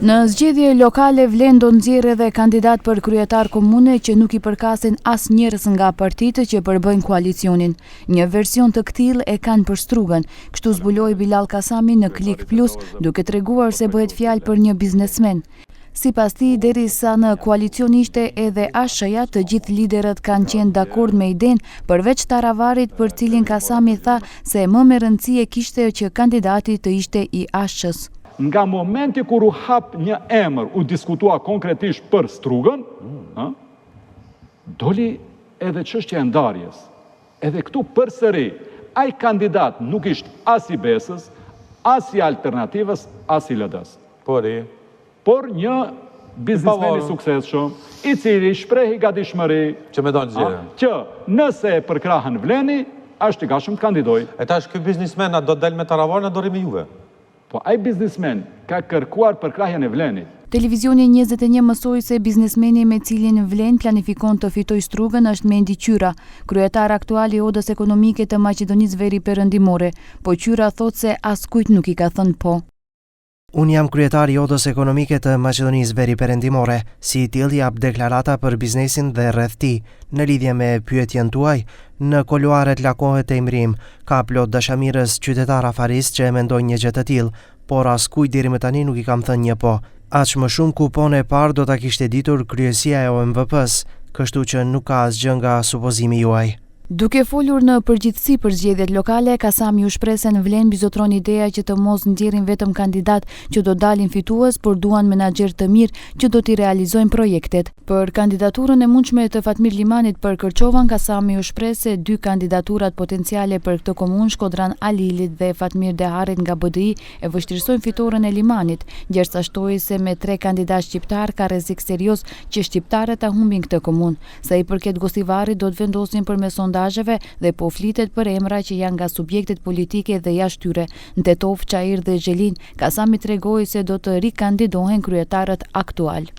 Në zgjedhje lokale vlen do nxjerrë edhe kandidat për kryetar komune që nuk i përkasin as njerëz nga partitë që përbëjnë koalicionin. Një version të këtillë e kanë për Strugën, kështu zbuloi Bilal Kasami në Klik Plus, duke treguar se bëhet fjalë për një biznesmen. Sipas tij, derisa në koalicion ishte edhe ASH-ja, të gjithë liderët kanë qenë dakord me idenë, përveç Taravarit, për cilin Kasami tha se më me rëndësi e kishte që kandidati të ishte i ASH-s. Nga momenti kur u hap një emër, u diskutua konkretisht për Strugën, doli edhe çështja e ndarjes. Edhe këtu përsëri, ai kandidat nuk ishte as i Besës, as i Alternativës, as i LD-s. Por një biznesmen i suksesshëm, i cili shprehi gatishmëri që nëse e përkrahën Vleni, është i gatshëm të kandidojë. E tash ky biznesmen do del me Taravarin a do rri me Juve? Po ai biznesmen ka kërkuar përkrahjen e Vlenit. Televizioni 21 mësoi se biznesmeni me cilin Vlen planifikon të fitojë Strugën është Mendi Qyra, kryetar aktual i Odës Ekonomike të Maqedonisë Veri Perëndimore, po Qyra thotë se askujt nuk i ka thënë po. Unë jam kryetar i Odës Ekonomike të Maqedonisë Veri Perëndimore, si i tillë jap deklarata për biznesin dhe rreth tij. Në lidhje me pyetjen tuaj, në kuluaret lakohet e Imrim, ka plot dashamirës qytetar afarist që e mendojnë një gjë të tillë, por askujt deri më tani nuk i kam thënë një po. Aq më shumë kupon e parë do ta kishte ditur kryesia e OMVP-s, kështu që nuk ka asgjë nga supozimi juaj. Duke folur në përgjithësi për zgjedhjet lokale, Kasami u shpreh se në Vlen bizotron ideja që të mos nxjerrin vetëm kandidat që do dalin fitues, por duan menaxher të mirë që do t'i realizojnë projektet. Për kandidaturën e mundshme të Fatmir Limanit për Kërçovan, Kasami u shpreh se dy kandidaturat potenciale për këtë komunë, Shkodran Alilit dhe Fatmir Deharit nga BDI, e vështirësojnë fitoren e Limanit, ndërsa shtoi se me 3 kandidatë shqiptar ka rrezik serioz që shqiptarët ta humbin këtë komunë. Sa i përket Gostivarit, do të vendosin përmes sondazheve dhe po flitet për emra që janë nga subjektet politike dhe jashtë tyre. Në Tetov, Çajir dhe Zhelin, Kasami tregoi se do të rikandidohen kryetarët aktual.